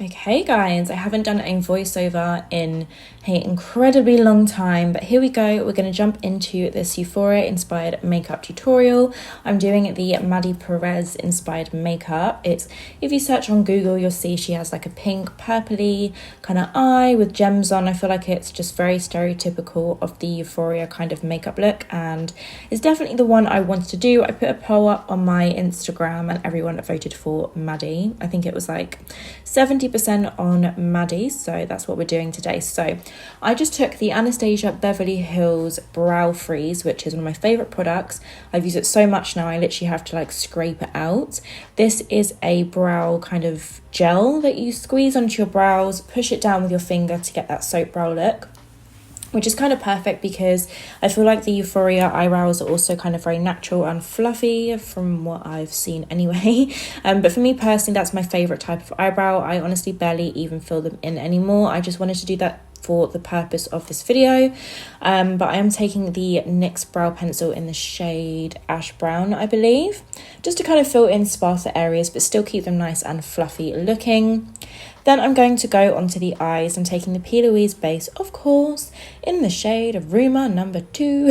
Okay guys, I haven't done a voiceover in an incredibly long time, but here we go. We're going to jump into this Euphoria inspired makeup tutorial. I'm doing the Maddy Perez inspired makeup. It's, if you search on Google, you'll see she has like a pink purpley kind of eye with gems on. I feel like it's just very stereotypical of the Euphoria kind of makeup look, and it's definitely the one I wanted to do. I put a poll up on my Instagram and everyone voted for Maddy. I think it was like 70% on Maddy, so that's what we're doing today. So I just took the Anastasia Beverly Hills Brow Freeze, which is one of my favorite products. I've used it so much now I literally have to like scrape it out. This is a brow kind of gel that you squeeze onto your brows, push it down with your finger to get that soap brow look, which is kind of perfect because I feel like the Euphoria eyebrows are also kind of very natural and fluffy from what I've seen anyway. But for me personally, that's my favorite type of eyebrow. I honestly barely even fill them in anymore. I just wanted to do that for the purpose of this video. But I am taking the NYX brow pencil in the shade Ash Brown, I believe, just to kind of fill in sparser areas but still keep them nice and fluffy looking. Then I'm going to go onto the eyes. I'm taking the P. Louise base, of course, in the shade of Rumor number 2.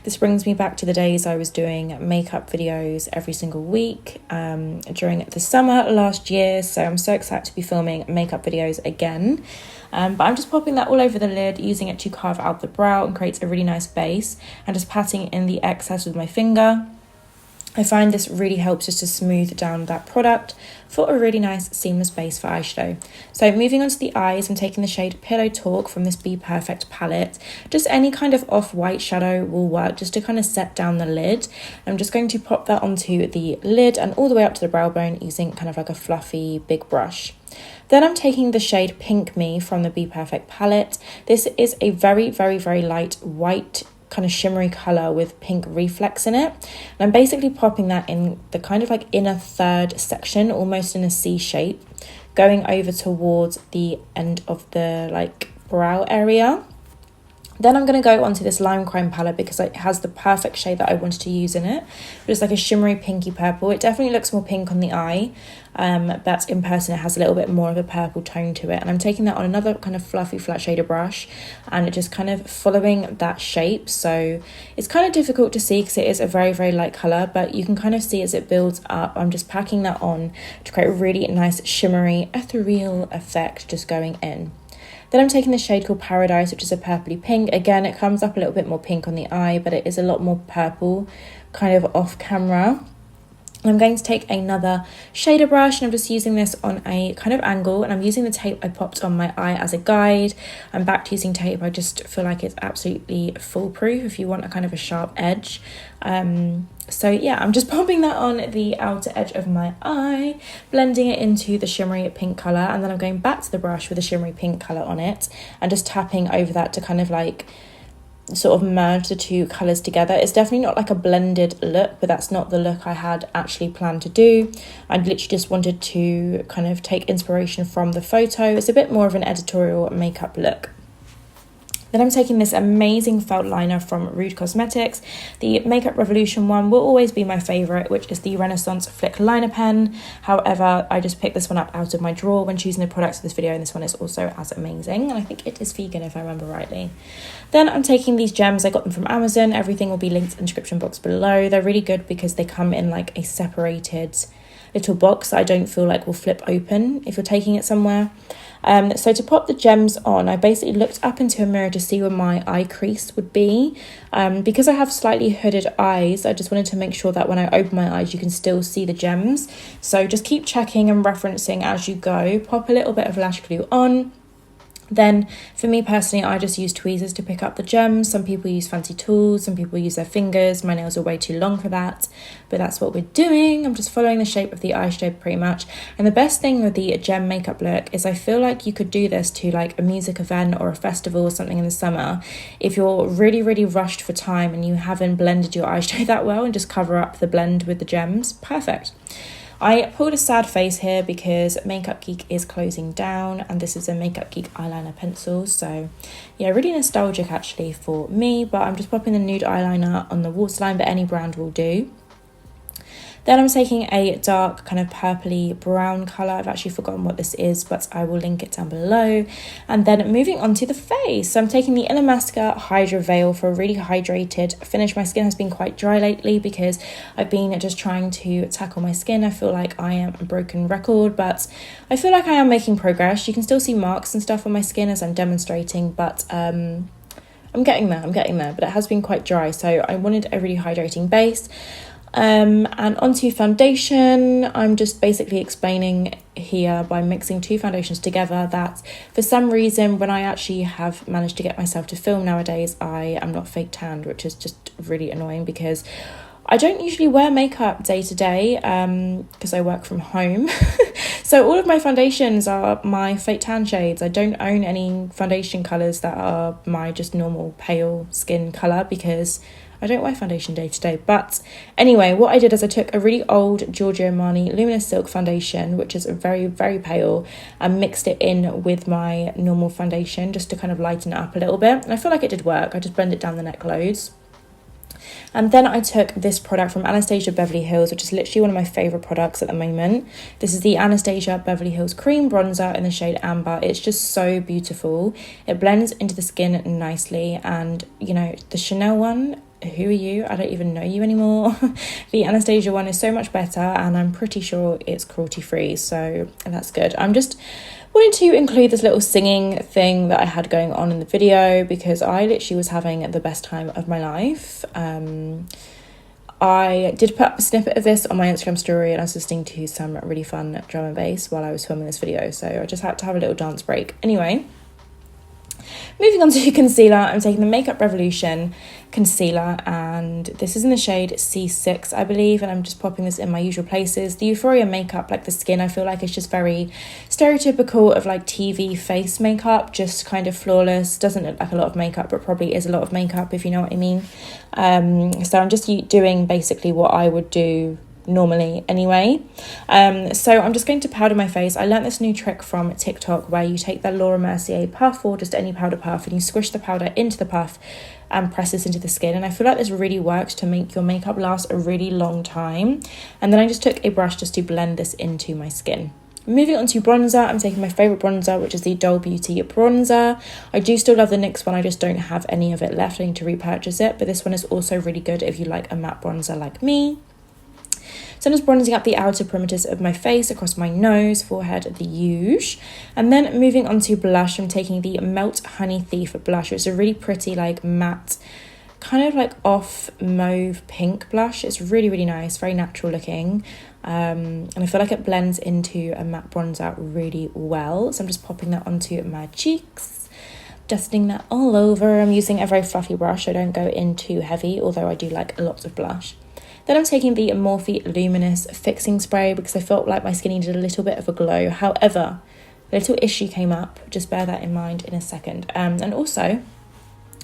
This brings me back to the days I was doing makeup videos every single week during the summer last year. So I'm so excited to be filming makeup videos again. But I'm just popping that all over the lid, using it to carve out the brow and create a really nice base, and just patting in the excess with my finger. I find this really helps just to smooth down that product for a really nice seamless base for eyeshadow. So moving on to the eyes, I'm taking the shade Pillow Talk from this Be Perfect palette. Just any kind of off-white shadow will work just to kind of set down the lid. I'm just going to pop that onto the lid and all the way up to the brow bone using kind of like a fluffy big brush. Then I'm taking the shade Pink Me from the Be Perfect palette. This is a very, very, very light white kind of shimmery color with pink reflex in it, and I'm basically popping that in the kind of like inner third section, almost in a C shape, going over towards the end of the like brow area. Then I'm going to go onto this Lime Crime palette because it has the perfect shade that I wanted to use in it. It's like a shimmery pinky purple. It definitely looks more pink on the eye, but in person it has a little bit more of a purple tone to it. And I'm taking that on another kind of fluffy flat shader brush and just kind of following that shape. So it's kind of difficult to see because it is a very, very light colour, but you can kind of see as it builds up. I'm just packing that on to create a really nice shimmery ethereal effect just going in. Then I'm taking the shade called Paradise, which is a purpley pink. Again, it comes up a little bit more pink on the eye, but it is a lot more purple kind of off camera. I'm going to take another shader brush, and I'm just using this on a kind of angle, and I'm using the tape I popped on my eye as a guide. I'm back to using tape. I just feel like it's absolutely foolproof if you want a kind of a sharp edge. So yeah, I'm just popping that on the outer edge of my eye, blending it into the shimmery pink colour, and then I'm going back to the brush with a shimmery pink colour on it and just tapping over that to kind of like sort of merge the two colours together. It's definitely not like a blended look, but that's not the look I had actually planned to do. I literally just wanted to kind of take inspiration from the photo. It's a bit more of an editorial makeup look. Then I'm taking this amazing felt liner from Rude Cosmetics. The Makeup Revolution one will always be my favourite, which is the Renaissance Flick Liner Pen. However, I just picked this one up out of my drawer when choosing the products for this video, and this one is also as amazing. And I think it is vegan if I remember rightly. Then I'm taking these gems. I got them from Amazon. Everything will be linked in the description box below. They're really good because they come in like a separated little box that I don't feel like will flip open if you're taking it somewhere. So to pop the gems on, I basically looked up into a mirror to see where my eye crease would be. Because I have slightly hooded eyes, I just wanted to make sure that when I open my eyes, you can still see the gems. So just keep checking and referencing as you go. Pop a little bit of lash glue on. Then for me personally, I just use tweezers to pick up the gems. Some people use fancy tools, some people use their fingers. My nails are way too long for that, but that's what we're doing. I'm just following the shape of the eyeshadow pretty much. And the best thing with the gem makeup look is I feel like you could do this to like a music event or a festival or something in the summer. If you're really, really rushed for time and you haven't blended your eyeshadow that well, and just cover up the blend with the gems, perfect. I pulled a sad face here because Makeup Geek is closing down, and this is a Makeup Geek eyeliner pencil. So yeah, really nostalgic actually for me, but I'm just popping the nude eyeliner on the waterline, but any brand will do. Then I'm taking a dark kind of purpley brown colour. I've actually forgotten what this is, but I will link it down below. And then moving on to the face. So I'm taking the Illamasqua Hydra Veil for a really hydrated finish. My skin has been quite dry lately because I've been just trying to tackle my skin. I feel like I am a broken record, but I feel like I am making progress. You can still see marks and stuff on my skin as I'm demonstrating, but I'm getting there, but it has been quite dry, so I wanted a really hydrating base. And onto foundation, I'm just basically explaining here by mixing two foundations together that for some reason when I actually have managed to get myself to film nowadays, I am not fake tanned, which is just really annoying because I don't usually wear makeup day to day because I work from home. So all of my foundations are my fake tan shades. I don't own any foundation colours that are my just normal pale skin colour because I don't wear foundation day to day. But anyway, what I did is I took a really old Giorgio Armani Luminous Silk foundation, which is very, very pale, and mixed it in with my normal foundation just to kind of lighten it up a little bit. And I feel like it did work. I just blended down the neck loads. And then I took this product from Anastasia Beverly Hills, which is literally one of my favourite products at the moment. This is the Anastasia Beverly Hills Cream Bronzer in the shade Amber. It's just so beautiful. It blends into the skin nicely. And, you know, the Chanel one, who are you? I don't even know you anymore. The Anastasia one is so much better, and I'm pretty sure it's cruelty free, so that's good. I'm just wanted to include this little singing thing that I had going on in the video because I literally was having the best time of my life. I did put up a snippet of this on my Instagram story, and I was listening to some really fun drum and bass while I was filming this video, so I just had to have a little dance break. Anyway, moving on to concealer, I'm taking the Makeup Revolution concealer, and this is in the shade C6, I believe, and I'm just popping this in my usual places. The Euphoria makeup, like the skin, I feel like it's just very stereotypical of like TV face makeup, just kind of flawless, doesn't look like a lot of makeup, but probably is a lot of makeup, if you know what I mean. So I'm just doing basically what I would do normally anyway. So I'm just going to powder my face. I learnt this new trick from TikTok where you take the Laura Mercier puff or just any powder puff and you squish the powder into the puff and press this into the skin, and I feel like this really works to make your makeup last a really long time. And then I just took a brush just to blend this into my skin. Moving on to bronzer, I'm taking my favourite bronzer, which is the Doll Beauty bronzer. I do still love the NYX one, I just don't have any of it left. I need to repurchase it, but this one is also really good if you like a matte bronzer like me. So I'm just bronzing up the outer perimeters of my face, across my nose, forehead, the huge. And then moving on to blush, I'm taking the Melt Honey Thief blush. It's a really pretty, like, matte, kind of like off mauve pink blush. It's really, really nice, very natural looking. And I feel like it blends into a matte bronzer really well. So I'm just popping that onto my cheeks, dusting that all over. I'm using a very fluffy brush. I don't go in too heavy, although I do like lots of blush. Then I'm taking the Morphe Luminous Fixing Spray because I felt like my skin needed a little bit of a glow. However, a little issue came up. Just bear that in mind in a second. And also,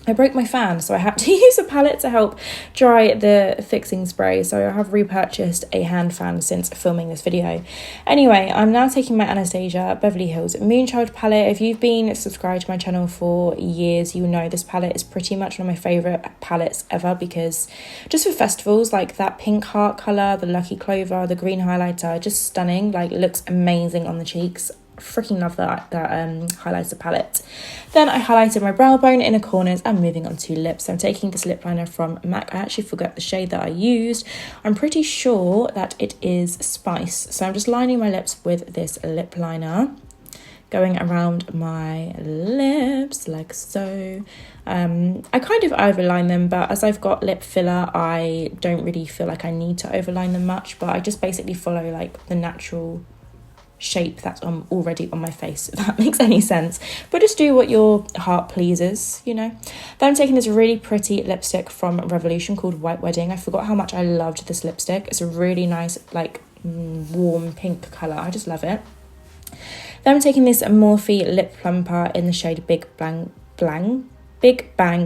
I broke my fan, so I had to use a palette to help dry the fixing spray. So I have repurchased a hand fan since filming this video. Anyway, I'm now taking my Anastasia Beverly Hills Moonchild palette. If you've been subscribed to my channel for years, you know this palette is pretty much one of my favourite palettes ever because just for festivals, like that pink heart colour, the Lucky Clover, the green highlighter, just stunning, like looks amazing on the cheeks. Freaking love that highlighter palette. Then I highlighted my brow bone, inner corners, and moving on to lips. So I'm taking this lip liner from MAC. I actually forgot the shade that I used. I'm pretty sure that it is Spice. So I'm just lining my lips with this lip liner, going around my lips like so. I kind of overline them, but as I've got lip filler, I don't really feel like I need to overline them much, but I just basically follow like the natural shape that's already on my face, if that makes any sense. But just do what your heart pleases, you know. Then I'm taking this really pretty lipstick from Revolution called White Wedding. I forgot how much I loved this lipstick. It's a really nice, like, warm pink colour. I just love it. Then I'm taking this Morphe Lip Plumper in the shade Big Bang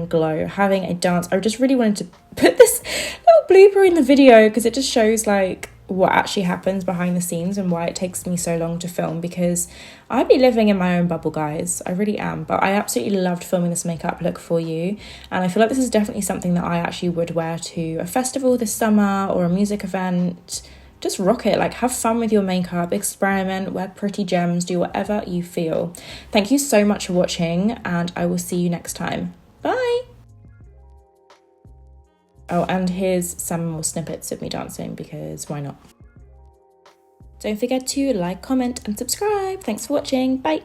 Glow, having a dance. I just really wanted to put this little blooper in the video because it just shows, like, what actually happens behind the scenes and why it takes me so long to film, because I be living in my own bubble, guys. I really am. But I absolutely loved filming this makeup look for you, and I feel like this is definitely something that I actually would wear to a festival this summer or a music event. just rock it. Like, have fun with your makeup, experiment, wear pretty gems, do whatever you feel. Thank you so much for watching, and I will see you next time. Bye. Oh, and here's some more snippets of me dancing, because why not? Don't forget to like, comment, and subscribe. Thanks for watching. Bye.